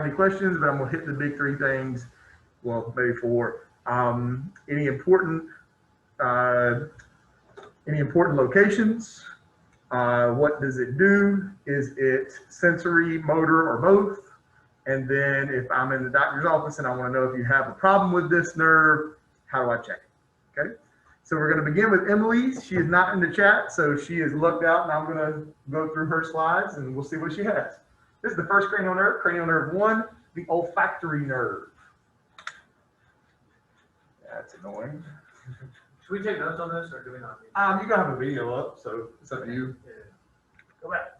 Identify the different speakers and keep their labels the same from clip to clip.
Speaker 1: Any questions, but I'm going to hit the big three things. Well, maybe four. Any important locations? What does it do? Is it sensory, motor, or both? And then if I'm in the doctor's office and I want to know if you have a problem with this nerve, how do I check it? Okay. So we're going to begin with Emily. She is not in the chat, so she is looked out, and I'm going to go through her slides and we'll see what she has. This is the first cranial nerve 1, the olfactory nerve. That's annoying.
Speaker 2: Should we take notes on this, or do we not?
Speaker 1: You can have a video up, so it's up to you.
Speaker 2: Yeah. Go back.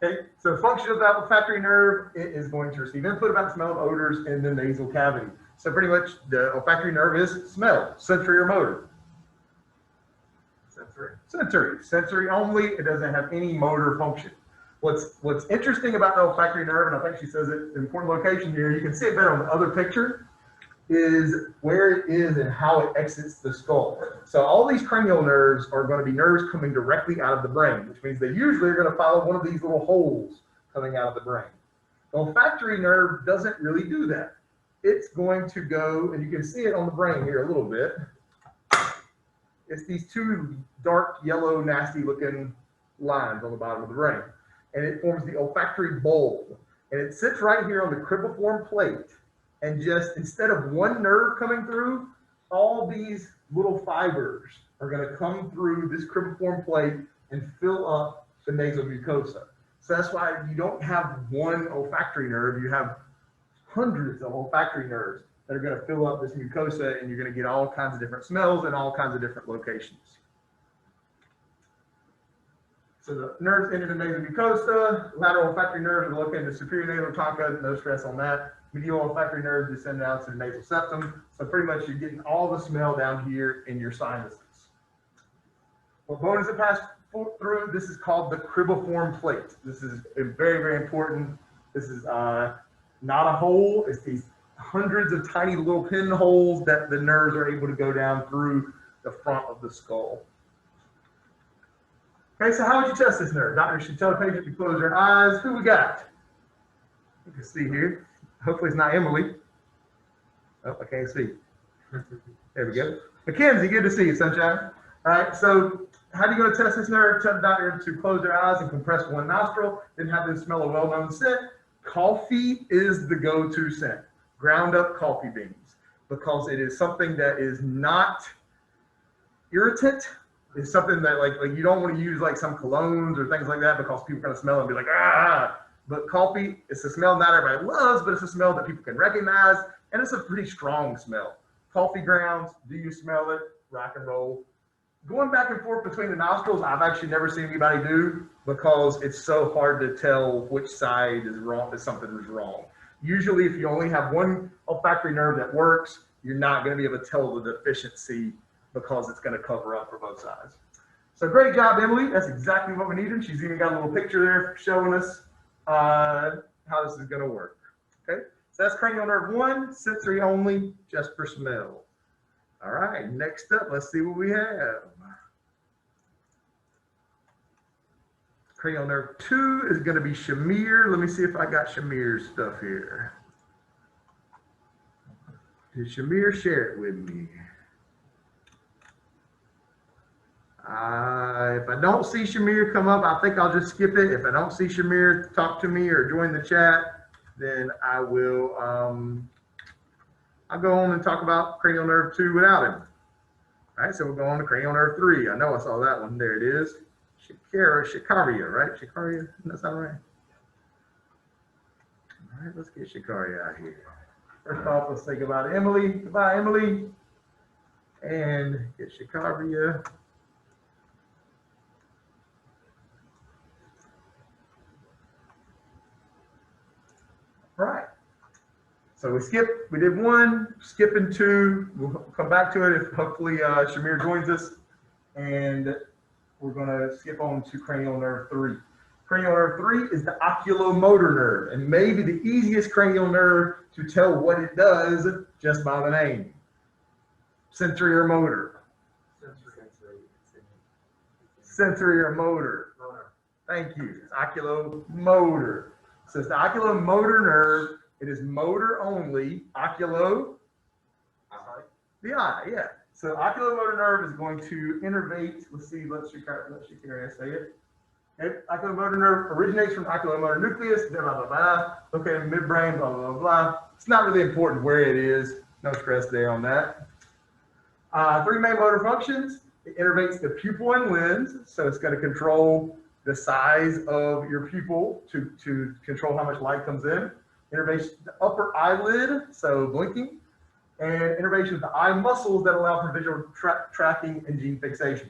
Speaker 1: Okay, so the function of the olfactory nerve, it is going to receive input about the smell of odors in the nasal cavity. So pretty much the olfactory nerve is smell, sensory or motor. Sensory only. It doesn't have any motor function. What's interesting about the olfactory nerve, and I think she says it's an important location here, you can see it better on the other picture, is where it is and how it exits the skull. So all these cranial nerves are going to be nerves coming directly out of the brain, which means they usually are going to follow one of these little holes coming out of the brain. The olfactory nerve doesn't really do that. It's going to go, and you can see it on the brain here a little bit. It's these two dark yellow, nasty looking lines on the bottom of the brain. And it forms the olfactory bulb. And it sits right here on the cribriform plate. And just instead of one nerve coming through, all these little fibers are going to come through this cribriform plate and fill up the nasal mucosa. So that's why you don't have one olfactory nerve, you have hundreds of olfactory nerves that are going to fill up this mucosa, and you're going to get all kinds of different smells in all kinds of different locations. So the nerves enter the nasal mucosa. Lateral olfactory nerves are located in the superior nasal tonka, no stress on that. Medial olfactory nerves descend down to the nasal septum. So pretty much you're getting all the smell down here in your sinuses. What bone does it pass through? This is called the cribriform plate. This is very, very important. This is not a hole. It's these hundreds of tiny little pinholes that the nerves are able to go down through the front of the skull. Okay, so how would you test this nerve? Doctor should tell the patient to close their eyes. Who we got? You can see here. Hopefully it's not Emily. Oh, I can't see. There we go. Mackenzie, good to see you, sunshine. All right, so how are you going to test this nerve? Tell the doctor to close their eyes and compress one nostril, then have them smell a well-known scent. Coffee is the go-to scent. Ground up coffee beans, because it is something that is not irritant. It's something that like you don't want to use like some colognes or things like that, because people are going to smell it and be like, ah. But coffee, it's a smell not everybody loves, but it's a smell that people can recognize, and it's a pretty strong smell. Coffee grounds, do you smell it? Rock and roll. Going back and forth between the nostrils, I've actually never seen anybody do, because it's so hard to tell which side is wrong, if something is wrong. Usually, if you only have one olfactory nerve that works, you're not going to be able to tell the deficiency, because it's going to cover up for both sides. So great job, Emily. That's exactly what we needed. She's even got a little picture there showing us how this is going to work. Okay, so that's cranial nerve 1, sensory only, just for smell. All right, next up, let's see what we have. Cranial nerve 2 is going to be Shamir. Let me see if I got Shamir's stuff here. Did Shamir share it with me? If I don't see Shamir come up, I think I'll just skip it. If I don't see Shamir talk to me or join the chat, then I will I'll go on and talk about cranial nerve 2 without him. All right, so we'll go on to cranial nerve 3. I know I saw that one. There it is. Shikaria, right? Shikaria, that's not right. All right, let's get Shikaria out here. First off, let's say goodbye to Emily. Goodbye, Emily. And get Shikaria. All right. So we did 1, skipping 2. We'll come back to it if hopefully Shamir joins us. And we're going to skip on to cranial nerve 3. Cranial nerve 3 is the oculomotor nerve, and maybe the easiest cranial nerve to tell what it does just by the name. Sensory or motor? Sensory or motor? Thank you. It's oculomotor. So it's the oculomotor nerve It is motor only. Oculo, the eye, yeah. So oculomotor nerve is going to innervate. Let's see, let's say it. Okay, oculomotor nerve originates from oculomotor nucleus, blah, blah, blah, blah. Okay, midbrain, blah, blah, blah, blah. It's not really important where it is. No stress there on that. Three main motor functions. It innervates the pupil and lens. So it's going to control the size of your pupil to control how much light comes in. Innervates the upper eyelid, so blinking. And innervation of the eye muscles that allow for visual tracking and gene fixation.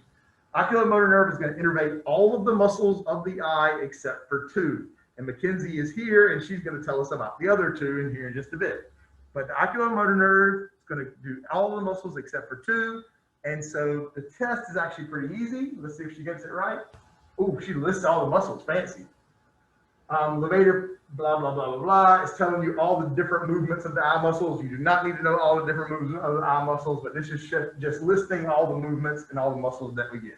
Speaker 1: Oculomotor nerve is going to innervate all of the muscles of the eye except for two. And Mackenzie is here, and she's going to tell us about the other two in here in just a bit. But the oculomotor nerve is going to do all the muscles except for two. And so the test is actually pretty easy. Let's see if she gets it right. Oh, she lists all the muscles. Fancy. Levator, blah, blah, blah, blah, blah. It's telling you all the different movements of the eye muscles. You do not need to know all the different movements of the eye muscles, but this is just listing all the movements and all the muscles that we get.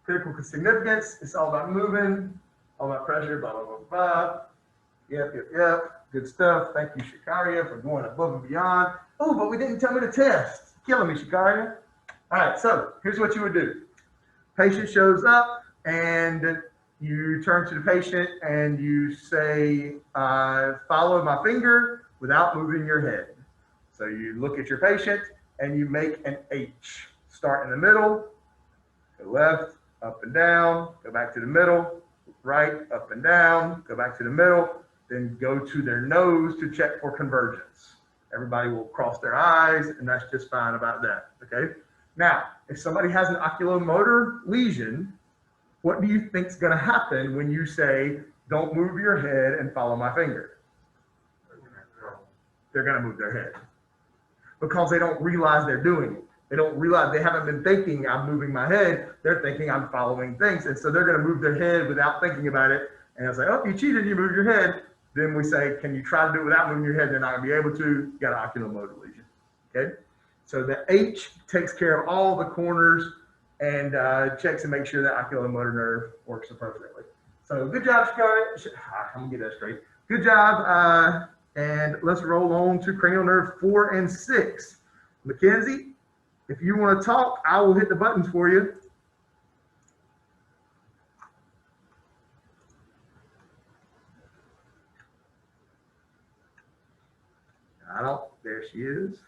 Speaker 1: Critical significance, it's all about moving, all about pressure, blah, blah, blah, blah. Yep. Good stuff. Thank you, Shikaria, for going above and beyond. Oh, but we didn't tell me the test. Killing me, Shikaria. All right, so here's what you would do. Patient shows up, and you turn to the patient and you say, follow my finger without moving your head. So you look at your patient and you make an H. Start in the middle, go left, up and down, go back to the middle, right, up and down, go back to the middle, then go to their nose to check for convergence. Everybody will cross their eyes, and that's just fine about that, okay? Now, if somebody has an oculomotor lesion, what do you think is going to happen when you say, don't move your head and follow my finger? They're going to move their head because they don't realize they're doing it. They don't realize, they haven't been thinking I'm moving my head. They're thinking I'm following things. And so they're going to move their head without thinking about it. And I say, oh, you cheated, you moved your head. Then we say, can you try to do it without moving your head? They're not going to be able to. You got an oculomotor lesion. Okay. So the H takes care of all the corners and checks and makes sure that oculomotor nerve works appropriately. So good job, Shikari. I'm gonna get that straight. Good job. And let's roll on to cranial nerve 4 and 6. Mackenzie, if you want to talk, I will hit the buttons for you. There she is.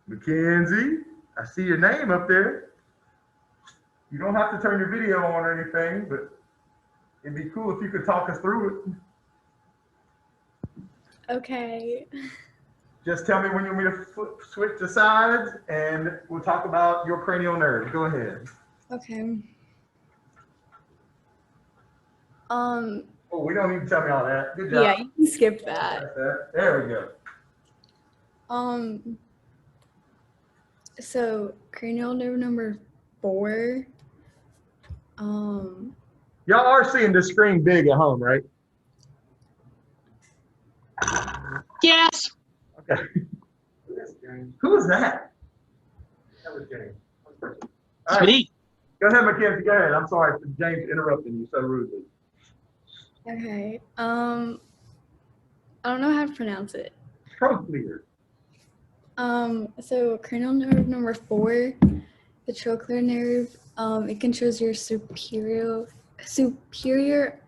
Speaker 1: Mackenzie, I see your name up there. You don't have to turn your video on or anything, but it'd be cool if you could talk us through it.
Speaker 3: Okay.
Speaker 1: Just tell me when you want me to switch the sides, and we'll talk about your cranial nerve. Go ahead.
Speaker 3: Okay.
Speaker 1: Oh, we don't need to tell me all that. Good job.
Speaker 3: Yeah, you can skip that.
Speaker 1: There we go.
Speaker 3: So cranial nerve number 4.
Speaker 1: Y'all are seeing the screen big at home, right?
Speaker 4: Yes.
Speaker 1: Okay. Who is that?
Speaker 2: That was James.
Speaker 1: All right.
Speaker 4: Sweet.
Speaker 1: Go ahead, Mackenzie. Go ahead. I'm sorry for James interrupting you so rudely.
Speaker 3: Okay. I don't know how to pronounce it.
Speaker 1: Trochlear.
Speaker 3: So cranial nerve number 4, the trochlear nerve, it controls your superior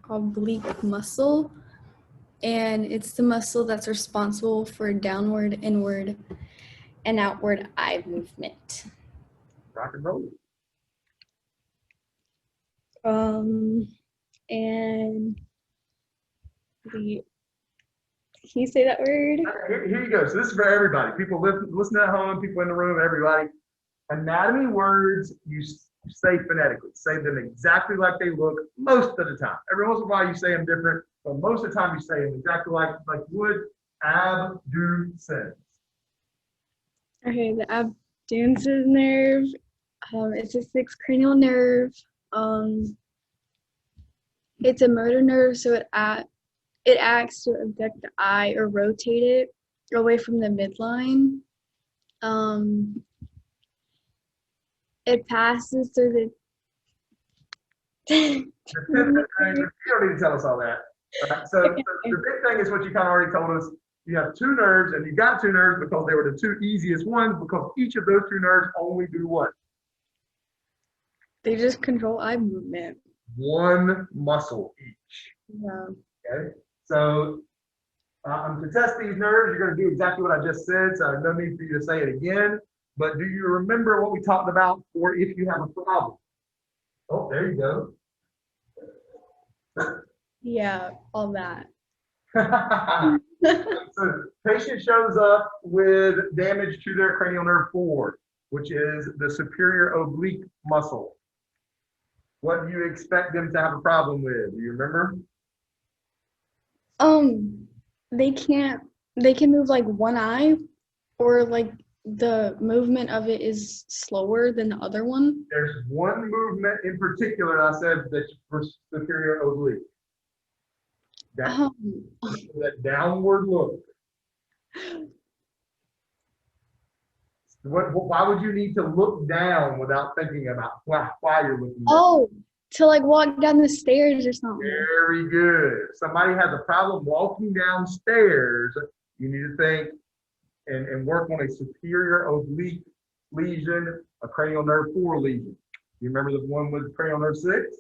Speaker 3: oblique muscle, and it's the muscle that's responsible for downward, inward, and outward eye movement.
Speaker 1: Rock and roll.
Speaker 3: And can you say that word?
Speaker 1: Here you go. So this is for everybody. People listen at home, people in the room, everybody. Anatomy words you say phonetically. Say them exactly like they look most of the time. Every once in a while you say them different, but most of the time you say them exactly like you would abducens.
Speaker 3: Okay, the abducens nerve. It's a 6th cranial nerve. It's a motor nerve, so it acts to abduct the eye or rotate it away from the midline. It passes through the.
Speaker 1: You don't need to tell us all that. Right? So the big thing is what you kind of already told us. You have two nerves, and you got two nerves because they were the two easiest ones, because each of those two nerves only do what?
Speaker 3: They just control eye movement.
Speaker 1: One muscle each.
Speaker 3: Yeah.
Speaker 1: Okay. So to test these nerves, you're going to do exactly what I just said. So no need for you to say it again. But do you remember what we talked about for if you have a problem? Oh, there you go.
Speaker 3: Yeah, all that.
Speaker 1: So patient shows up with damage to their cranial nerve 4, which is the superior oblique muscle. What do you expect them to have a problem with? Do you remember?
Speaker 3: They can move like one eye, or like the movement of it is slower than the other one.
Speaker 1: There's one movement in particular I said that's for superior oblique. That downward look. Why would you need to look down without thinking about why you're looking down?
Speaker 3: Oh, to like walk down the stairs or something.
Speaker 1: Very good. Somebody has a problem walking downstairs, you need to think and work on a superior oblique lesion, a cranial nerve 4 lesion. You remember the one with cranial nerve 6?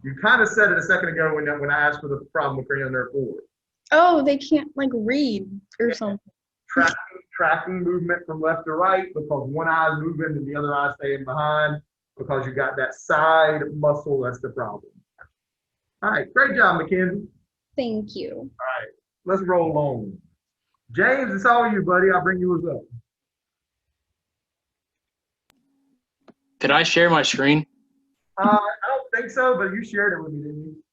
Speaker 1: You kind of said it a second ago when I asked for the problem with cranial nerve 4.
Speaker 3: Oh, they can't like read or something.
Speaker 1: Tracking movement from left to right, because one eye is moving and the other eye staying behind, because you got that side muscle. That's the problem. All right, great job, Mackenzie.
Speaker 3: Thank you.
Speaker 1: All right, let's roll on. James, it's all you, buddy. I'll bring yours up.
Speaker 4: Could I share my screen?
Speaker 1: I don't think so, but you shared it with me, didn't you?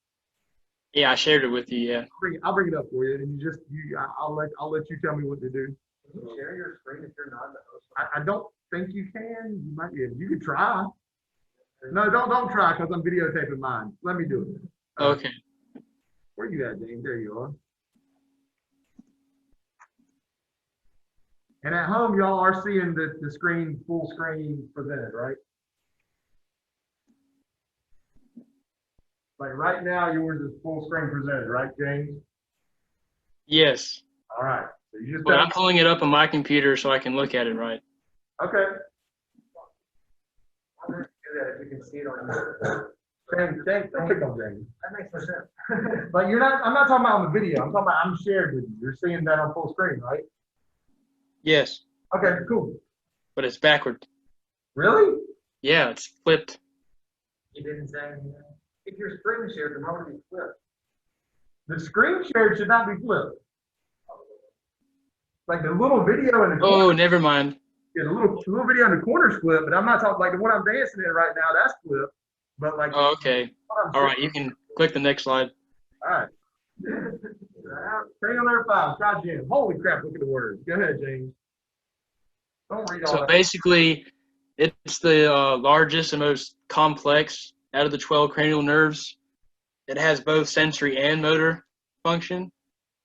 Speaker 4: Yeah, I shared it with you. Yeah.
Speaker 1: I'll bring it up for you, and I'll let you tell me what to do.
Speaker 2: Can you share your screen if you're not the host?
Speaker 1: I don't think you can. You might be able. You can try. No, don't try, because I'm videotaping mine. Let me do it.
Speaker 4: Okay.
Speaker 1: Where you at, James? There you are. And at home, y'all are seeing the screen, full screen presented, right? Like right now, yours is full screen presented, right, James?
Speaker 4: Yes.
Speaker 1: All right. So you just
Speaker 4: But I'm pulling it up on my computer so I can look at it right.
Speaker 1: okay.
Speaker 2: I'm going to do that if you can see it on your.
Speaker 1: James, don't pick on James.
Speaker 2: That makes no sense.
Speaker 1: But you're not. I'm not talking about on the video. I'm talking about I'm shared with you. You're seeing that on full screen, right?
Speaker 4: Yes.
Speaker 1: Okay, cool.
Speaker 4: But it's backward.
Speaker 1: Really?
Speaker 4: Yeah, it's flipped.
Speaker 2: You didn't say if your screen shared, then how would it be flipped?
Speaker 1: The screen shared should not be flipped. Like the little video in the corner.
Speaker 4: Oh, never mind.
Speaker 1: Yeah, the little video in the corner's flipped, but I'm not talking like the one I'm dancing in right now. That's flipped. But like.
Speaker 4: Oh, okay. All right, you can click the next slide.
Speaker 1: All right. Cranial nerve 5. Try Jim. Holy crap! Look at the words. Go ahead, James. Don't read all
Speaker 4: So
Speaker 1: that.
Speaker 4: basically, it's the largest and most complex out of the 12 cranial nerves. It has both sensory and motor function.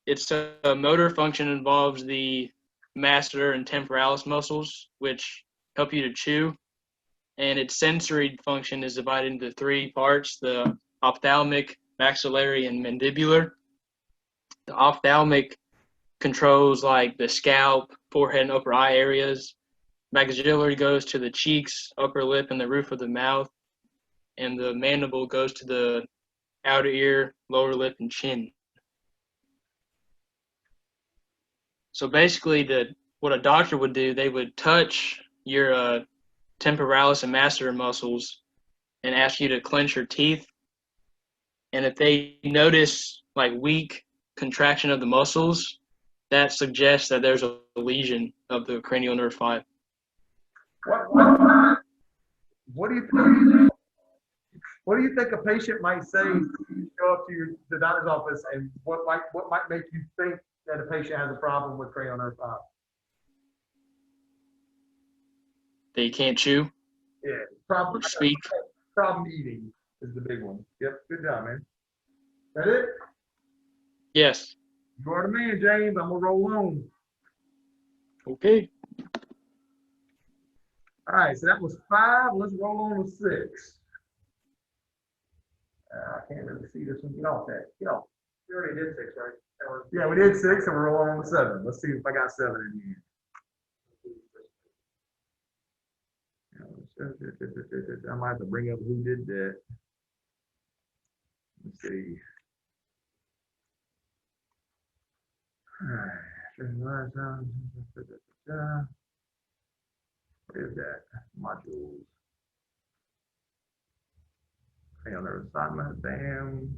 Speaker 4: Its motor function involves the masseter and temporalis muscles, which help you to chew. And its sensory function is divided into 3 parts: the ophthalmic, maxillary, and mandibular. The ophthalmic controls like the scalp, forehead, and upper eye areas. Maxillary goes to the cheeks, upper lip, and the roof of the mouth. And the mandible goes to the outer ear, lower lip, and chin. So basically, what a doctor would do, they would touch your temporalis and masseter muscles and ask you to clench your teeth. And if they notice like weak contraction of the muscles, that suggests that there's a lesion of the cranial nerve 5.
Speaker 1: What do you think? What do you think a patient might say if you go up to the doctor's office, and what might make you think that a patient has a problem with cranial nerve 5?
Speaker 4: They can't chew
Speaker 1: Yeah, problem.
Speaker 4: or speak.
Speaker 1: Problem eating is the big one. Yep, good job, man. That it?
Speaker 4: Yes.
Speaker 1: You are the man, James. I'm gonna roll on.
Speaker 4: Okay.
Speaker 1: All right, so that was 5. Let's roll on to 6. I can't really see this one. Get off that. Get off.
Speaker 2: You already did 6, right?
Speaker 1: Yeah, we did 6, and we're rolling on to 7. Let's see if I got 7 in here. I might have to bring up who did that. Let's see. Where is that? Modules. Cranial nerve assignment, bam.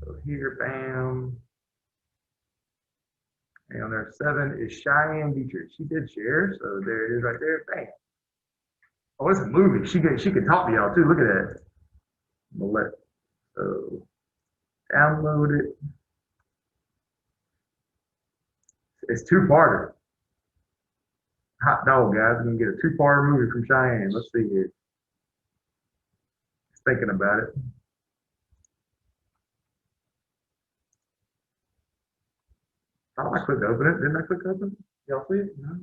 Speaker 1: Go here, bam. Cranial nerve 7 is Cheyenne Dietrich. She did share, so there it is right there, bam. Oh, it's a movie. She could talk to y'all too. Look at that. So download it. It's 2-parter. Hot dog, guys. We're gonna get a 2-parter movie from Cheyenne. Let's see here. Just thinking about it. Oh, I clicked open it. Didn't I click open it? Y'all see it? No.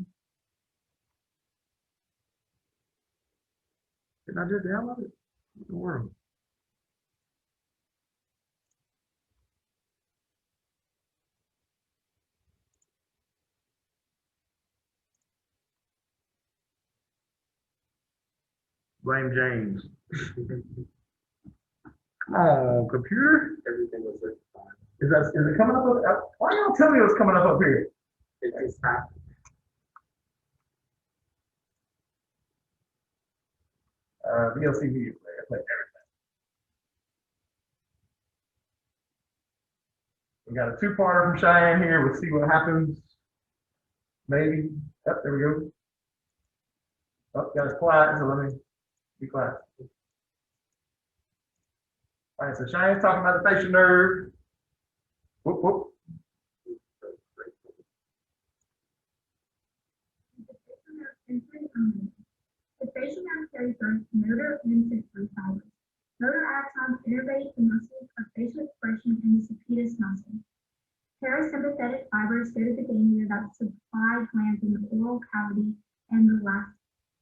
Speaker 1: Didn't I just download it? What in the world? Blame James. Come on, computer.
Speaker 2: Everything was like fine.
Speaker 1: Is it coming up? Why y'all tell me what's coming up here?
Speaker 2: It's not.
Speaker 1: VLC video player. Play everything. We got a 2-parter from Cheyenne here. We'll see what happens. Maybe. Oh, there we go. Oh, got it quiet, so let me be quiet. All right, so Cheyenne's talking about the facial nerve. Whoop, whoop.
Speaker 5: The facial nerve carries both motor and sensory fibers. Motor axons innervate the muscles of facial expression and the sapientus muscle. Parasympathetic fibers go to the ganglia that supply glands in the oral cavity and the last.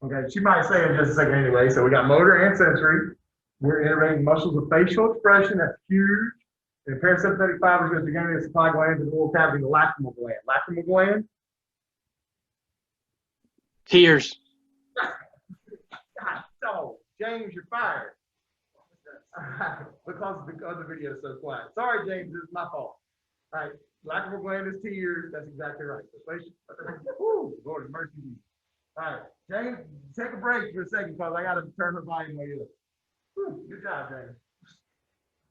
Speaker 1: Okay, she might say in just a second anyway. So we got motor and sensory. We're innervating muscles of facial expression. That's huge. And parasympathetic fibers go to the ganglia that supply glands in the oral cavity and the lacrimal gland. Lacrimal gland.
Speaker 4: Tears.
Speaker 1: God, no, James, you're fired. Because the other video is so quiet. Sorry, James, this is my fault. All right, lacrimal gland is tears. That's exactly right. Woo, Lord have mercy. All right, James, take a break for a second because I got to turn her volume way up. Whew, good job, James.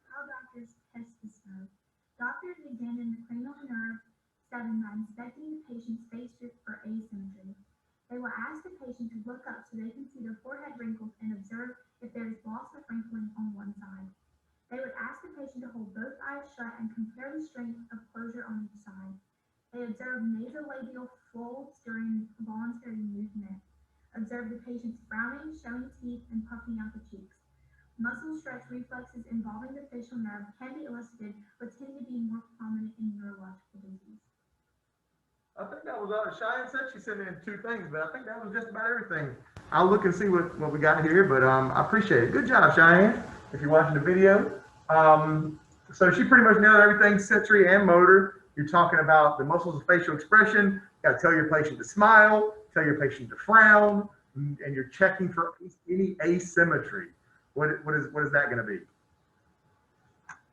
Speaker 5: How doctors test this nerve. Doctors examine the cranial nerve 7 by inspecting the patient's face strip for asymmetry. They will ask the patient to look up so they can see their forehead wrinkles and observe if there is loss of wrinkling on one side. They would ask the patient to hold both eyes shut and compare the strength of closure on each side. They observe nasolabial folds during voluntary movement. Observe the patient's frowning, showing teeth, and puffing out the cheeks. Muscle stretch reflexes involving the facial nerve can be elicited, but tend to be more prominent in neurological disease.
Speaker 1: I think that was Cheyenne said she sent in 2 things, but I think that was just about everything. I'll look and see what we got here, but I appreciate it. Good job, Cheyenne, if you're watching the video. So she pretty much nailed everything, sensory and motor. You're talking about the muscles of facial expression. You got to tell your patient to smile, tell your patient to frown, and you're checking for any asymmetry. What is that going to be?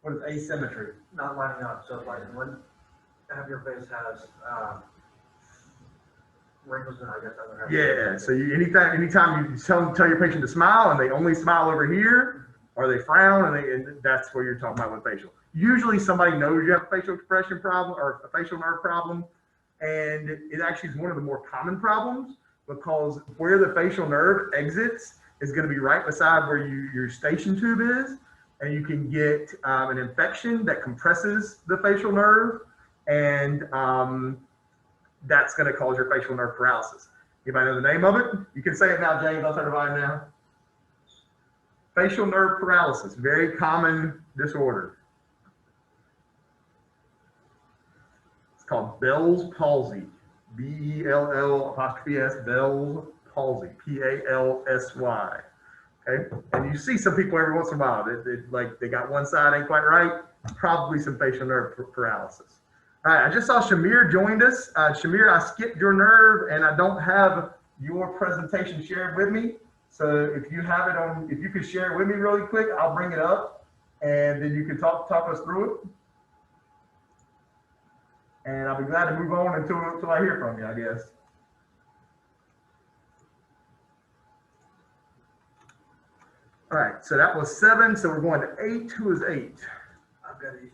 Speaker 1: What is asymmetry?
Speaker 2: Not lining up. So like when half your face has wrinkles in it, I guess I would have.
Speaker 1: Yeah. So anytime you tell your patient to smile and they only smile over here, or they frown and that's where you're talking about with facial. Usually somebody knows you have a facial expression problem or a facial nerve problem, and it actually is one of the more common problems because where the facial nerve exits is going to be right beside where your eustachian tube is, and you can get an infection that compresses the facial nerve, and that's going to cause your facial nerve paralysis. Anybody know the name of it? You can say it now, James. I'll turn the volume down. Facial nerve paralysis, very common disorder. called Bell's palsy. B-E-L-L''S, Bell's palsy, P-A-L-S-Y. Okay, and you see some people every once in a while, like they got one side ain't quite right, probably some facial nerve paralysis. All right, I just saw Shamir joined us. Shamir, I skipped your nerve and I don't have your presentation shared with me. So if you have it on, if you could share it with me really quick, I'll bring it up and then you can talk us through it. And I'll be glad to move on until I hear from you, I guess. All right, so that was 7. So we're going to 8. Who is 8?
Speaker 2: I've got 8.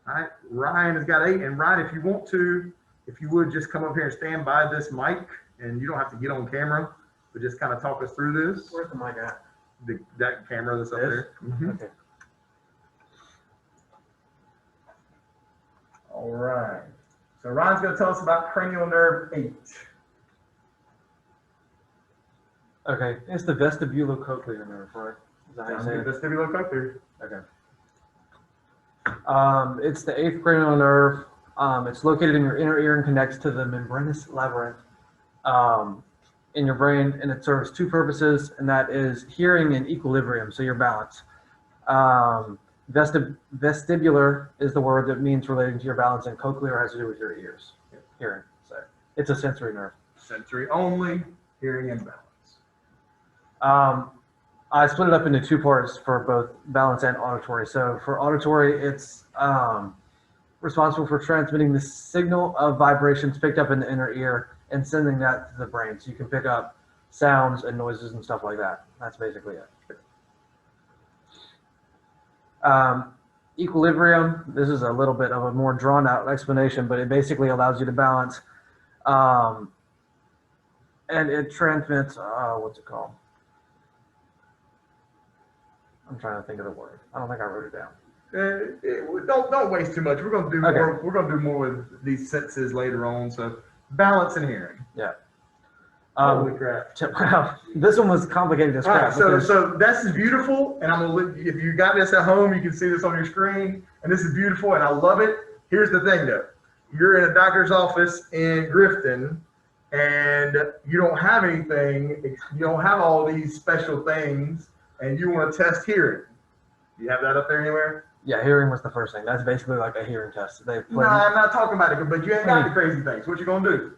Speaker 1: All right, Ryan has got 8. And Ryan, if you want to, if you would just come up here and stand by this mic, and you don't have to get on camera, but just kind of talk us through this.
Speaker 2: Where's the mic at?
Speaker 1: That camera that's up there.
Speaker 2: Okay.
Speaker 1: All right. So Ryan's going to tell us about cranial nerve 8.
Speaker 6: Okay, it's the vestibulocochlear nerve, right? Is that how you say it?
Speaker 1: Vestibulocochlear.
Speaker 6: Okay. It's the 8th cranial nerve. It's located in your inner ear and connects to the membranous labyrinth in your brain, and it serves 2 purposes, and that is hearing and equilibrium, so your balance. Vestibular is the word that means relating to your balance, and cochlear has to do with your ears, hearing. So it's a sensory nerve.
Speaker 1: Sensory only, hearing and balance.
Speaker 6: I split it up into 2 parts for both balance and auditory. So for auditory, it's responsible for transmitting the signal of vibrations picked up in the inner ear and sending that to the brain. So you can pick up sounds and noises and stuff like that. That's basically it. Equilibrium, this is a little bit of a more drawn out explanation, but it basically allows you to balance. And it transmits, what's it called? I'm trying to think of the word. I don't think I wrote it down.
Speaker 1: Don't waste too much. We're gonna do
Speaker 6: Okay.
Speaker 1: more. We're gonna do more with these sentences later on. So balance and hearing.
Speaker 6: Yeah.
Speaker 1: Holy crap!
Speaker 6: Wow, this one was complicated as
Speaker 1: All right,
Speaker 6: crap.
Speaker 1: so
Speaker 6: because-
Speaker 1: this is beautiful, and I'm gonna if you got this at home, you can see this on your screen, and this is beautiful, and I love it. Here's the thing, though: you're in a doctor's office in Grifton, and you don't have anything. You don't have all these special things, and you want to test hearing. Do you have that up there anywhere?
Speaker 6: Yeah, hearing was the first thing. That's basically like a hearing test. They
Speaker 1: No, I'm not talking about it, but you ain't got the crazy things. What you gonna do?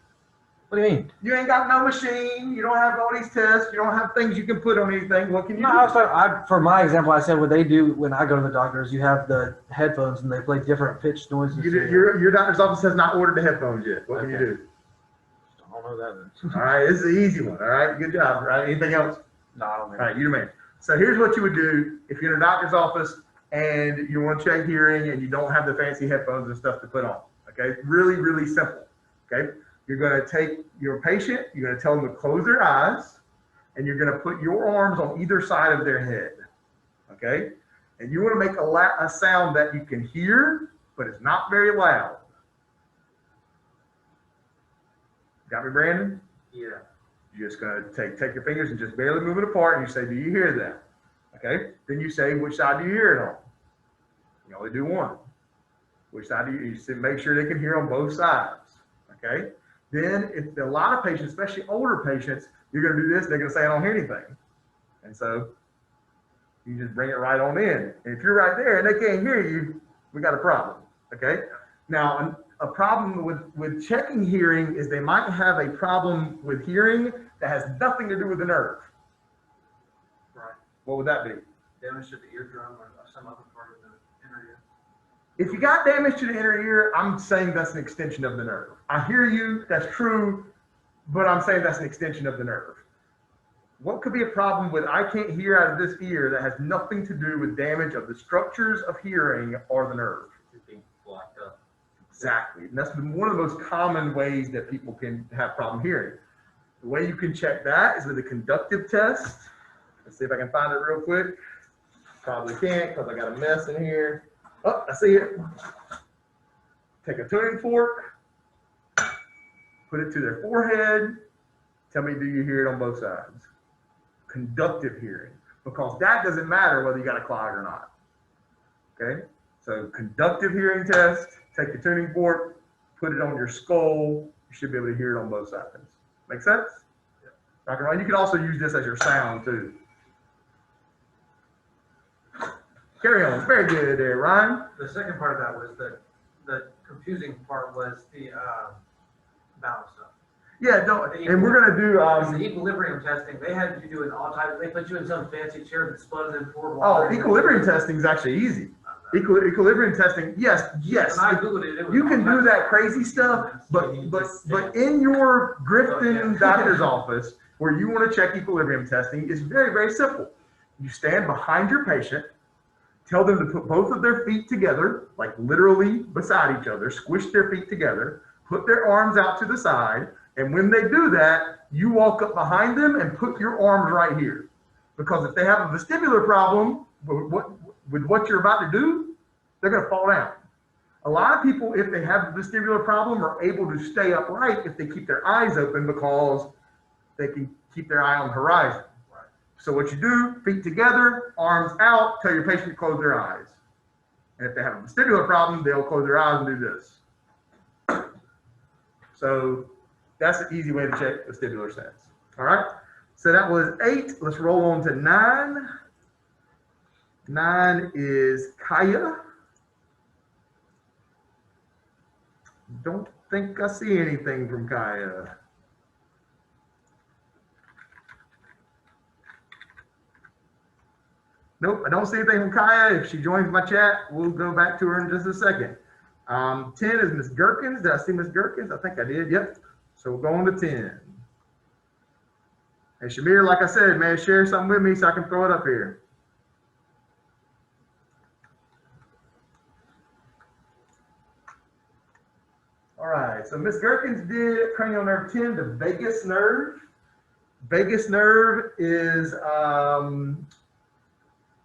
Speaker 6: What do you mean?
Speaker 1: You ain't got no machine. You don't have all these tests. You don't have things you can put on anything. What can you
Speaker 6: No,
Speaker 1: do?
Speaker 6: for my example, I said what they do when I go to the doctors. You have the headphones and they play different pitched noises.
Speaker 1: Your doctor's office has not ordered the headphones yet. What can you
Speaker 6: Okay.
Speaker 1: do?
Speaker 6: I don't know that.
Speaker 1: All right, this is the easy one. All right, good job. All right, anything else?
Speaker 6: No, I don't think.
Speaker 1: All right, you the man. So here's what you would do if you're in a doctor's office and you want to check hearing and you don't have the fancy headphones and stuff to put on. Okay, really, really simple. Okay, you're going to take your patient, you're going to tell them to close their eyes, and you're going to put your arms on either side of their head. Okay, and you want to make a sound that you can hear, but it's not very loud. Got me, Brandon?
Speaker 2: Yeah.
Speaker 1: You're just going to take your fingers and just barely move it apart, and you say, do you hear that? Okay, then you say, which side do you hear it on? You only do one. Which side do you say, make sure they can hear on both sides. Okay, then if a lot of patients, especially older patients, you're going to do this, they're going to say, I don't hear anything. And so you just bring it right on in. And if you're right there and they can't hear you, we got a problem. Okay, now a problem with checking hearing is they might have a problem with hearing that has nothing to do with the nerve.
Speaker 2: Right.
Speaker 1: What would that be?
Speaker 2: Damage to the eardrum or some other part of the inner ear.
Speaker 1: If you got damage to the inner ear, I'm saying that's an extension of the nerve. I hear you, that's true, but I'm saying that's an extension of the nerve. What could be a problem with I can't hear out of this ear that has nothing to do with damage of the structures of hearing or the nerve?
Speaker 2: It's being blocked up.
Speaker 1: Exactly. And that's one of the most common ways that people can have problem hearing. The way you can check that is with a conductive test. Let's see if I can find it real quick. Probably can't because I got a mess in here. Oh, I see it. Take a tuning fork, put it to their forehead. Tell me, do you hear it on both sides? Conductive hearing, because that doesn't matter whether you got a clog or not. Okay, so conductive hearing test. Take the tuning fork, put it on your skull, you should be able to hear it on both sides. Make sense? Dr. Ryan, you can also use this as your sound too. Carry on. Very good there, Ryan.
Speaker 6: The second part of that was the confusing part was the balance stuff.
Speaker 1: Yeah, don't, and we're gonna do
Speaker 6: The equilibrium testing, they had you do an all type, they put you in some fancy chair that spun and poured
Speaker 1: oh,
Speaker 6: water.
Speaker 1: equilibrium testing is actually easy. Equilibrium testing, yes.
Speaker 6: When I Googled it, it was
Speaker 1: You
Speaker 6: all
Speaker 1: can do
Speaker 6: types
Speaker 1: that
Speaker 6: of-
Speaker 1: crazy stuff, but in your Grifton doctor's office where you want to check equilibrium testing, it's very, very simple. You stand behind your patient, tell them to put both of their feet together, like literally beside each other, squish their feet together, put their arms out to the side, and when they do that, you walk up behind them and put your arms right here. Because if they have a vestibular problem with what you're about to do, they're going to fall down. A lot of people, if they have a vestibular problem, are able to stay upright if they keep their eyes open because they can keep their eye on the horizon. So what you do, feet together, arms out, tell your patient to close their eyes. And if they have a vestibular problem, they'll close their eyes and do this. So that's an easy way to check vestibular sense. All right. So that was 8. Let's roll on to 9. 9 is Kaya. Don't think I see anything from Kaya. Nope, I don't see anything from Kaya. If she joins my chat, we'll go back to her in just a second. 10 is Miss Gherkins. Did I see Miss Gherkins? I think I did. Yep. So we'll go on to 10. Hey, Shamir, like I said, man, share something with me so I can throw it up here. All right, so Miss Gherkins did cranial nerve 10, the vagus nerve. Vagus nerve is,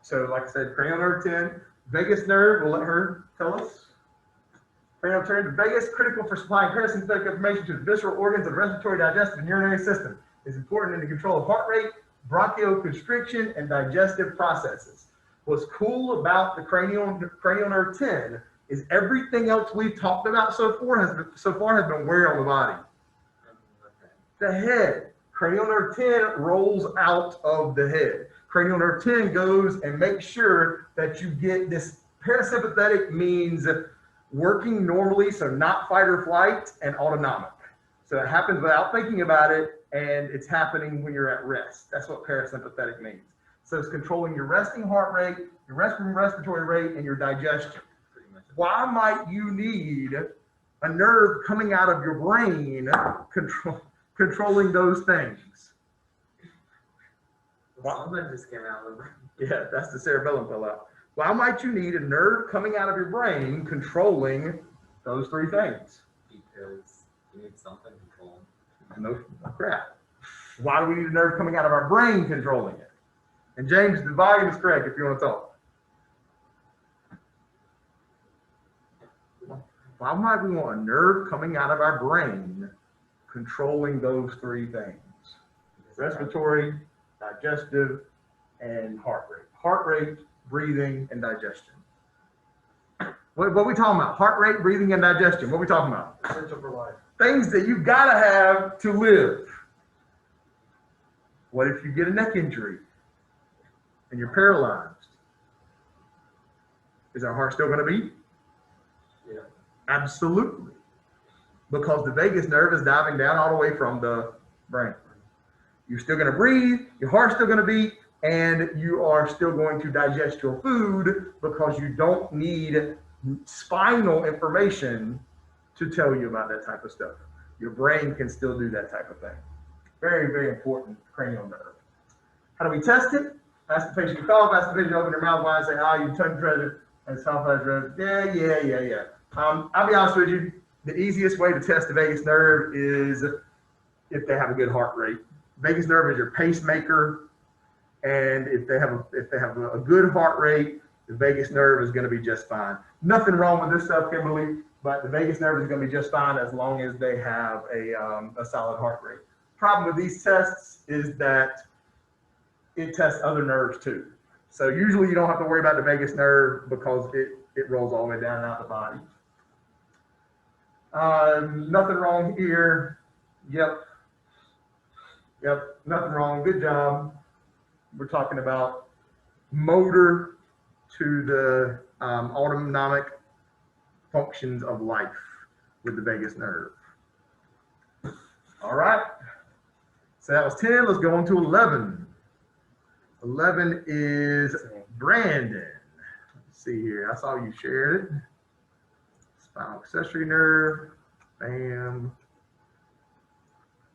Speaker 1: so like I said, cranial nerve 10. Vagus nerve, we'll let her tell us. Cranial nerve, the vagus, critical for supplying parasympathetic information to the visceral organs of the respiratory, digestive, and urinary system. Is important in the control of heart rate, bronchoconstriction, and digestive processes. What's cool about the cranial nerve 10 is everything else we've talked about so far has been where on the body? The head. Cranial nerve 10 rolls out of the head. Cranial nerve 10 goes and makes sure that you get this parasympathetic means working normally, so not fight or flight, and autonomic. So it happens without thinking about it, and it's happening when you're at rest. That's what parasympathetic means. So it's controlling your resting heart rate, your respiratory rate, and your digestion. Why might you need a nerve coming out of your brain controlling those things?
Speaker 2: Something just came out of it.
Speaker 1: Yeah, that's the cerebellum fell out. Why might you need a nerve coming out of your brain controlling those 3 things?
Speaker 2: Because you need something controlling.
Speaker 1: No crap. Why do we need a nerve coming out of our brain controlling it? And James, the volume is correct if you want to talk. Why might we want a nerve coming out of our brain controlling those 3 things? Respiratory, digestive, and heart rate. Heart rate, breathing, and digestion. What are we talking about? Heart rate, breathing, and digestion. What are we talking about?
Speaker 6: Essential for life.
Speaker 1: Things that you've got to have to live. What if you get a neck injury and you're paralyzed? Is our heart still going to beat?
Speaker 6: Yeah.
Speaker 1: Absolutely. Because the vagus nerve is diving down all the way from the brain. You're still going to breathe, your heart's still going to beat, and you are still going to digest your food because you don't need spinal information to tell you about that type of stuff. Your brain can still do that type of thing. Very, very important cranial nerve. How do we test it? Ask the patient to cough, ask the patient to open their mouth wide and say, "Ah, you tongue threaded and soft threaded." Yeah. I'll be honest with you, the easiest way to test the vagus nerve is if they have a good heart rate. Vagus nerve is your pacemaker, and if they have a good heart rate, the vagus nerve is going to be just fine. Nothing wrong with this stuff, Kimberly, but the vagus nerve is going to be just fine as long as they have a solid heart rate. Problem with these tests is that it tests other nerves too. So usually you don't have to worry about the vagus nerve because it rolls all the way down and out the body. Nothing wrong here. Yep. Yep, nothing wrong. Good job. We're talking about motor to the autonomic functions of life with the vagus nerve. All right. So that was 10. Let's go on to 11. 11 is Brandon. Let's see here. I saw you shared it. Spinal accessory nerve. Bam.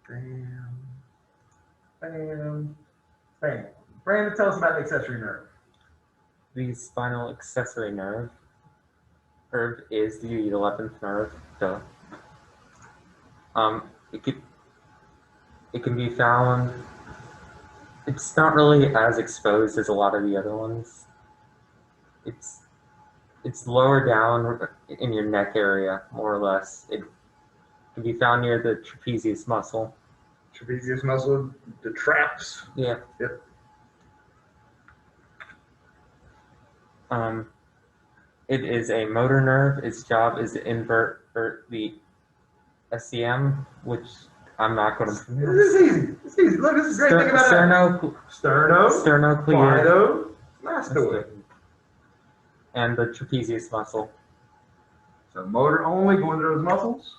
Speaker 1: Bam. Bam. Bam. Brandon, tell us about the accessory nerve.
Speaker 7: The spinal accessory nerve is the 11th nerve. Duh. It can be found. It's not really as exposed as a lot of the other ones. It's lower down in your neck area, more or less. It can be found near the trapezius muscle.
Speaker 1: Trapezius muscle, the traps.
Speaker 7: Yeah.
Speaker 1: Yep.
Speaker 7: It is a motor nerve. Its job is to invert the SCM, which I'm not going to
Speaker 1: This is easy. It's easy. Look, this is the great thing about it.
Speaker 7: sternocleidomastoid,
Speaker 1: Sternocleidomastoid.
Speaker 7: and the trapezius muscle.
Speaker 1: So motor only, going to those muscles.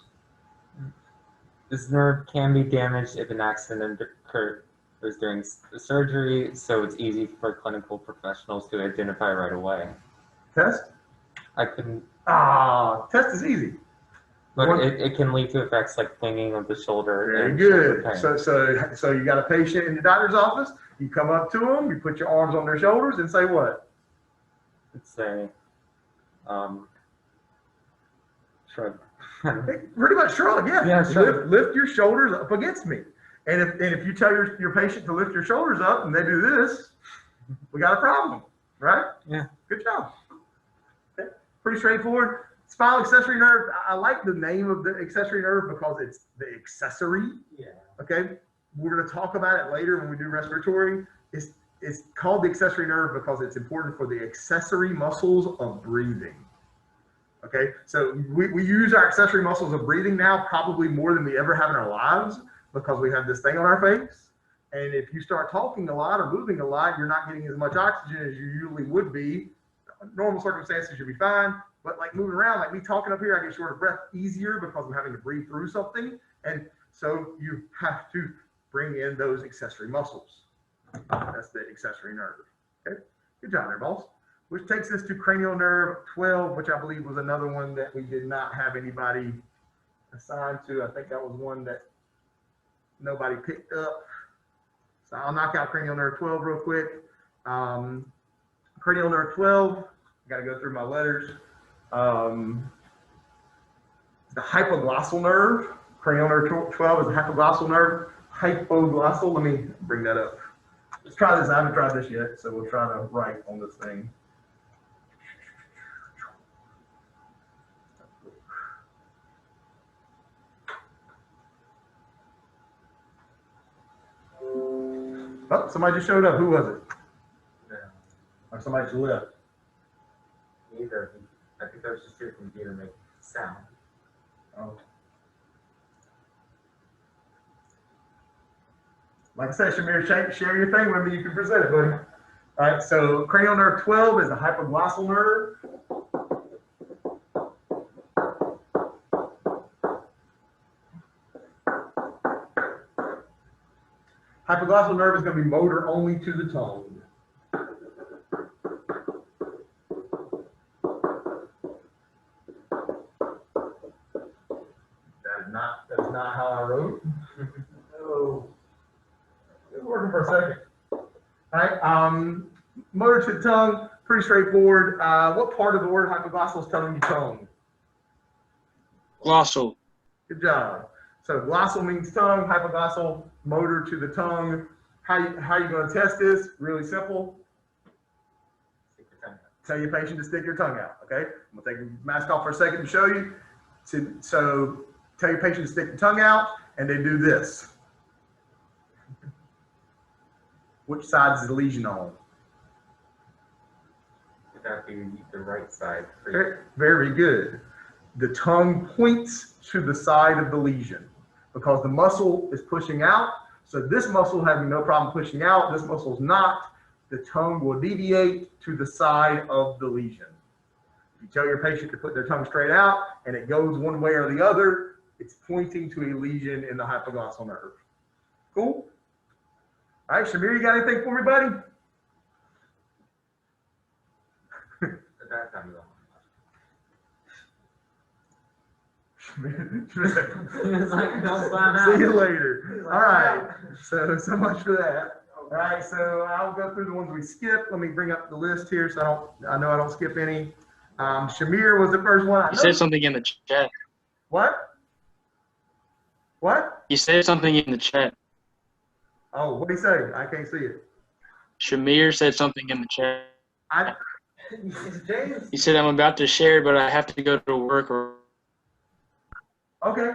Speaker 7: This nerve can be damaged if an accident occurs during the surgery, so it's easy for clinical professionals to identify right away.
Speaker 1: Test.
Speaker 7: I couldn't,
Speaker 1: Test is easy.
Speaker 7: but it can lead to effects like clinging of the shoulder.
Speaker 1: Very
Speaker 7: and
Speaker 1: good.
Speaker 7: shoulder pain.
Speaker 1: So you got a patient in the doctor's office. You come up to them. You put your arms on their shoulders and say what?
Speaker 7: It's a shrug.
Speaker 1: Pretty much shrug. Yeah.
Speaker 7: Yeah, sure.
Speaker 1: Lift your shoulders up against me. And if you tell your patient to lift your shoulders up and they do this, we got a problem, right?
Speaker 7: Yeah.
Speaker 1: Good job. Okay. Pretty straightforward. Spinal accessory nerve. I like the name of the accessory nerve because it's the accessory.
Speaker 7: Yeah.
Speaker 1: Okay. We're going to talk about it later when we do respiratory. It's called the accessory nerve because it's important for the accessory muscles of breathing. Okay. So we use our accessory muscles of breathing now probably more than we ever have in our lives because we have this thing on our face. And if you start talking a lot or moving a lot, you're not getting as much oxygen as you usually would be. Normal circumstances, you'll be fine. But like moving around, like me talking up here, I get short of breath easier because I'm having to breathe through something. And so you have to bring in those accessory muscles. That's the accessory nerve. Okay, good job there, boss. Which takes us to cranial nerve 12, which I believe was another one that we did not have anybody assigned to. I think that was one that nobody picked up. So I'll knock out cranial nerve 12 real quick. Cranial nerve 12, I got to go through my letters. The hypoglossal nerve. Cranial nerve 12 is the hypoglossal nerve. Hypoglossal, let me bring that up. Let's try this. I haven't tried this yet, so we'll try to write on this thing. Oh, somebody just showed up. Who was it? Or somebody just left.
Speaker 7: Neither. I think I was just your computer make sound.
Speaker 1: Oh. Like I said, Shamir, share your thing with me. You can present it, buddy. All right, so cranial nerve 12 is the hypoglossal nerve. Hypoglossal nerve is going to be motor only to the tongue. That's not how I wrote. No. It was working for a second. All right, motor to the tongue, pretty straightforward. What part of the word hypoglossal is telling you tongue?
Speaker 4: Glossal.
Speaker 1: Good job. So glossal means tongue, hypoglossal, motor to the tongue. How you going to test this? Really simple. Tell your patient to stick your tongue out, okay? I'm going to take the mask off for a second to show you. So tell your patient to stick the tongue out, and they do this. Which side is the lesion on?
Speaker 7: Would that be the right side?
Speaker 1: Very good. the tongue points to the side of the lesion because the muscle is pushing out. So this muscle having no problem pushing out, this muscle's not, the tongue will deviate to the side of the lesion. If you tell your patient to put their tongue straight out and it goes one way or the other, it's pointing to a lesion in the hypoglossal nerve. Cool? All right, Shamir, you got anything for me, buddy?
Speaker 2: It's like, don't find out.
Speaker 1: See you later. All right, so much for that. All right, so I'll go through the ones we skipped. Let me bring up the list here so I know I don't skip any. Shamir was the first one. I
Speaker 4: You
Speaker 1: know.
Speaker 4: said something in the chat.
Speaker 1: What? What?
Speaker 4: You said something in the chat.
Speaker 1: Oh, what did he say? I can't see it.
Speaker 4: Shamir said something in the chat.
Speaker 1: It's James.
Speaker 4: He said, I'm about to share, but I have to go to work. Or
Speaker 1: Okay.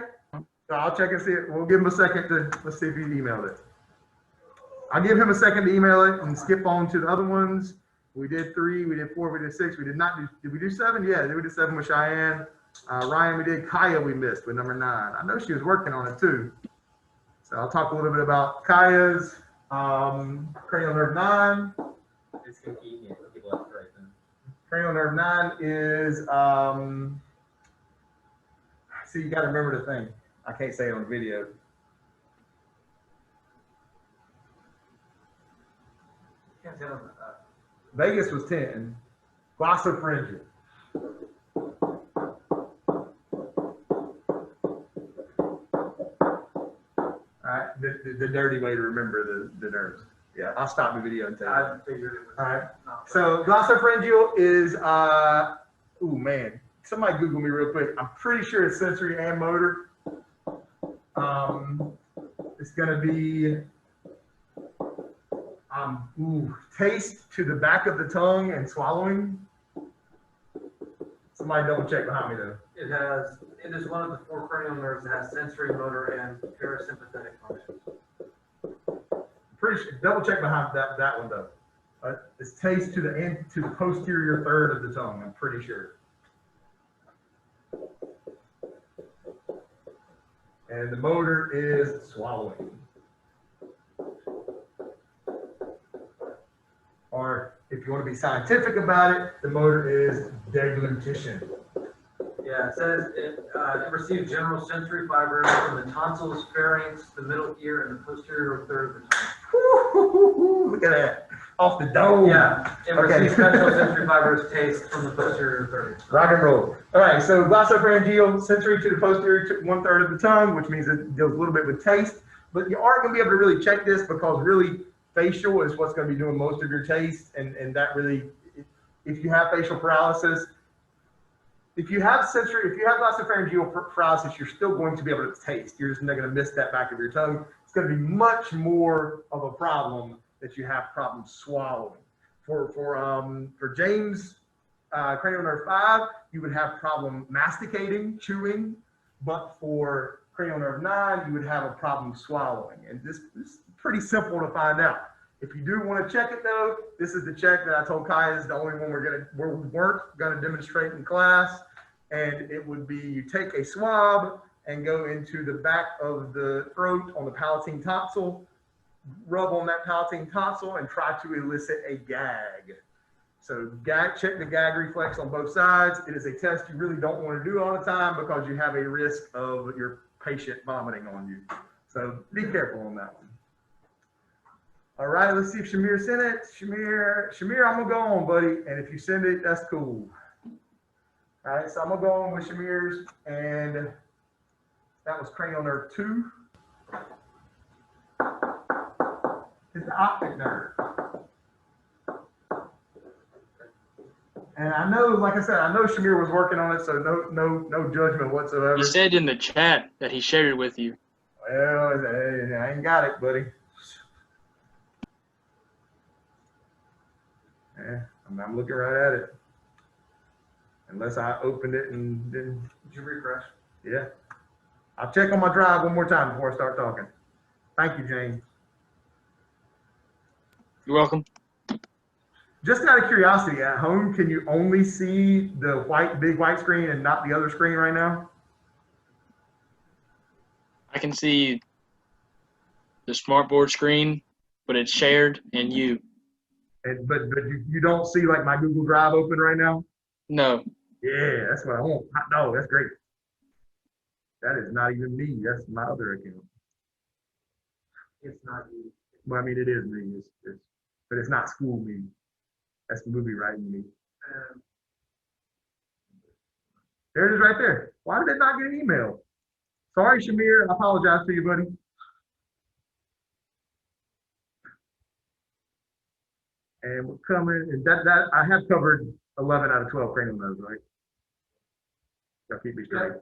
Speaker 1: So I'll check and see it. We'll give him a second to, let's see if he emailed it. I'll give him a second to email it and skip on to the other ones. We did 3, we did 4, we did 6. We did not do, did we do 7? Yeah, we did 7 with Cheyenne. Ryan, we did. Kaya, we missed with number 9. I know she was working on it too. So I'll talk a little bit about Kaya's cranial nerve 9.
Speaker 7: It's convenient for people to write them.
Speaker 1: Cranial nerve 9 is, see, you got to remember the thing. I can't say it on the video. Vegas was 10. Glossopharyngeal. All right, the dirty way to remember the nerves. Yeah, I'll stop the video and tell you.
Speaker 2: I figured it was.
Speaker 1: All right.
Speaker 2: not-
Speaker 1: So glossopharyngeal is, oh man, somebody Google me real quick. I'm pretty sure it's sensory and motor. It's gonna be taste to the back of the tongue and swallowing. Somebody double check behind me though.
Speaker 2: It is one of the 4 cranial nerves that has sensory, motor, and parasympathetic functions.
Speaker 1: Pretty sure, double check behind that one though. It's taste to the posterior third of the tongue. I'm pretty sure. And the motor is swallowing. Or if you want to be scientific about it, the motor is deglutition.
Speaker 2: Yeah, it says it receives general sensory fibers from the tonsils, pharynx, the middle ear, and the posterior third of the tongue.
Speaker 1: Look at that. Off the dome.
Speaker 2: Yeah, it
Speaker 1: Okay.
Speaker 2: receives special sensory fibers taste from the posterior third.
Speaker 1: Rock and roll. All right, so glossopharyngeal, sensory to the posterior 1/3 of the tongue, which means it deals a little bit with taste. But you aren't going to be able to really check this because really facial is what's going to be doing most of your taste. And that really, if you have facial paralysis, if you have glossopharyngeal paralysis, you're still going to be able to taste. You're just not going to miss that back of your tongue. It's going to be much more of a problem that you have problems swallowing. For James, cranial nerve 5, you would have problem masticating, chewing, but for cranial nerve 9, you would have a problem swallowing. And this is pretty simple to find out. If you do want to check it though, this is the check that I told Kaya is the only one we weren't gonna demonstrate in class. And it would be, you take a swab and go into the back of the throat on the palatine tonsil, rub on that palatine tonsil and try to elicit a gag. So check the gag reflex on both sides. It is a test you really don't want to do all the time because you have a risk of your patient vomiting on you. So be careful on that one. All right, let's see if Shamir sent it. Shamir, I'm gonna go on, buddy. And if you send it, that's cool. All right, so I'm gonna go on with Shamir's, and that was cranial nerve 2. It's the optic nerve. And I know, like I said, I know Shamir was working on it, so no judgment whatsoever.
Speaker 4: He said in the chat that he shared it with you.
Speaker 1: Well, I ain't got it, buddy. Yeah, I'm looking right at it. Unless I opened it and didn't.
Speaker 2: Did you refresh?
Speaker 1: Yeah. I'll check on my drive one more time before I start talking. Thank you, James.
Speaker 4: You're welcome.
Speaker 1: Just out of curiosity, at home, can you only see the big white screen and not the other screen right now?
Speaker 4: I can see the smartboard screen, but it's shared and you.
Speaker 1: But you don't see like my Google Drive open right now?
Speaker 4: No.
Speaker 1: Yeah, that's what I want. No, that's great. That is not even me. That's my other account.
Speaker 2: It's not you.
Speaker 1: Well, I mean, it is me. But it's not school me. That's movie writing me. There it is right there. Why did it not get an email? Sorry, Shamir. I apologize to you, buddy. And we're coming, and that I have covered 11 out of 12 cranial nerves, right? Y'all keep me straight.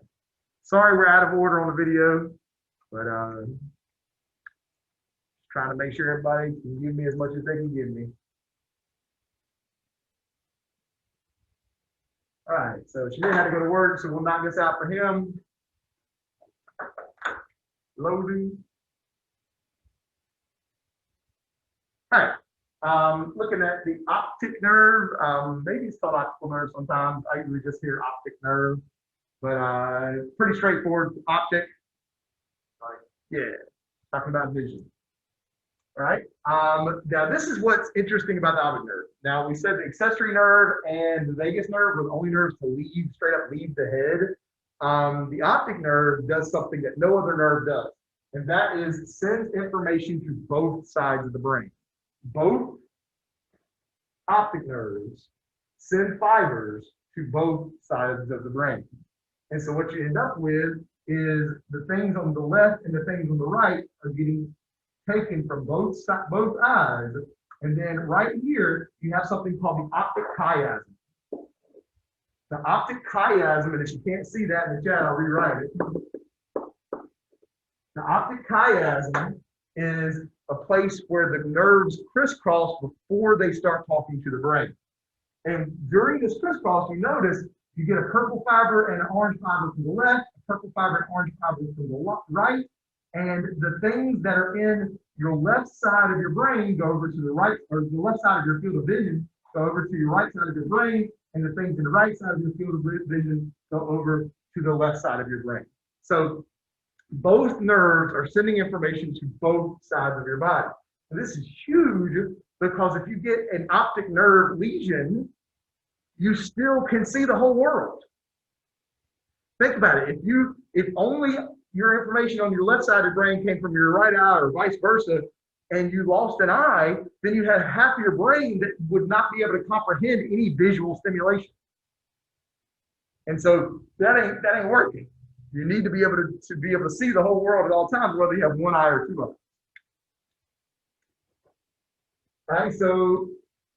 Speaker 1: Sorry, we're out of order on the video, but trying to make sure everybody can give me as much as they can give me. All right, so Shamir had to go to work, so we'll knock this out for him. Loading. All right. Looking at the optic nerve, maybe it's called optical nerve sometimes. I usually just hear optic nerve, but pretty straightforward. Optic, yeah, talking about vision. All right. Now this is what's interesting about the optic nerve. Now we said the accessory nerve and the vagus nerve were the only nerves to leave, straight up leave the head. The optic nerve does something that no other nerve does, and that is sends information to both sides of the brain. Both optic nerves send fibers to both sides of the brain. And so what you end up with is the things on the left and the things on the right are getting taken from both eyes. And then right here, you have something called the optic chiasm. The optic chiasm, and if you can't see that in the chat, I'll rewrite it. The optic chiasm is a place where the nerves crisscross before they start talking to the brain. And during this crisscross, you notice you get a purple fiber and an orange fiber from the left, a purple fiber and orange fiber from the right, and the things that are in your left side of your brain go over to the right, or the left side of your field of vision go over to your right side of your brain, and the things in the right side of your field of vision go over to the left side of your brain. So both nerves are sending information to both sides of your body. And this is huge because if you get an optic nerve lesion, you still can see the whole world. Think about it. If only your information on your left side of your brain came from your right eye or vice versa, and you lost an eye, then you had half of your brain that would not be able to comprehend any visual stimulation. And so that ain't working. You need to be able to see the whole world at all times, whether you have one eye or two eyes. All right, so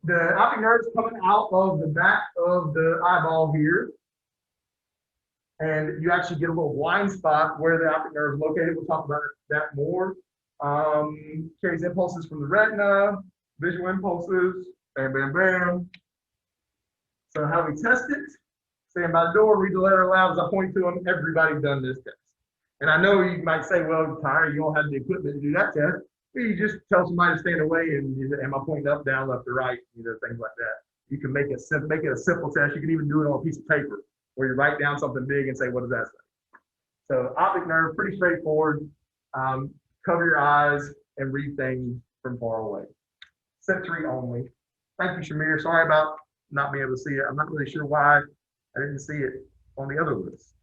Speaker 1: the optic nerve is coming out of the back of the eyeball here. And you actually get a little blind spot where the optic nerve is located. We'll talk about that more. Carries impulses from the retina, visual impulses, bam, bam, bam. So how we test it? Stand by the door, read the letter aloud as I point to them. Everybody's done this test. And I know you might say, well, Tyler, you don't have the equipment to do that test. You just tell somebody to stand away and am I pointing up, down, left, or right, things like that. You can make it a simple test. You can even do it on a piece of paper where you write down something big and say, what does that say? So optic nerve, pretty straightforward. Cover your eyes and read things from far away. Sensory only. Thank you, Shamir. Sorry about not being able to see it. I'm not really sure why I didn't see it on the other list.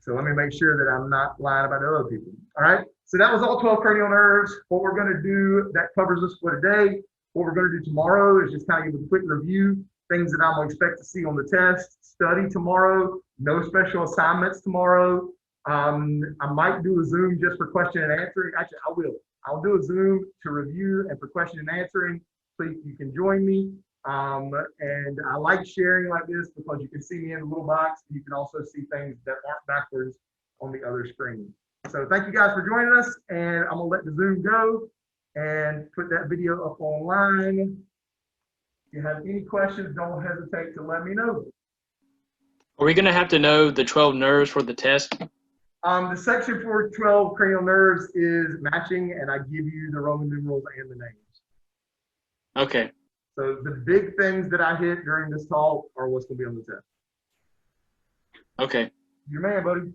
Speaker 1: So let me make sure that I'm not lying about the other people. All right. So that was all 12 cranial nerves. What we're going to do, that covers us for today. What we're going to do tomorrow is just kind of give a quick review, things that I'm going to expect to see on the test, study tomorrow, no special assignments tomorrow. I might do a Zoom just for question and answering. Actually, I will. I'll do a Zoom to review and for question and answering. Please, you can join me. And I like sharing like this because you can see me in the little box. You can also see things that aren't backwards on the other screen. So thank you guys for joining us, and I'm gonna let the Zoom go and put that video up online. If you have any questions, don't hesitate to let me know.
Speaker 4: Are we going to have to know the 12 nerves for the test?
Speaker 1: The section for 12 cranial nerves is matching, and I give you the Roman numerals and the names.
Speaker 4: Okay.
Speaker 1: So the big things that I hit during this talk are what's going to be on the test.
Speaker 4: Okay.
Speaker 1: Your man, buddy.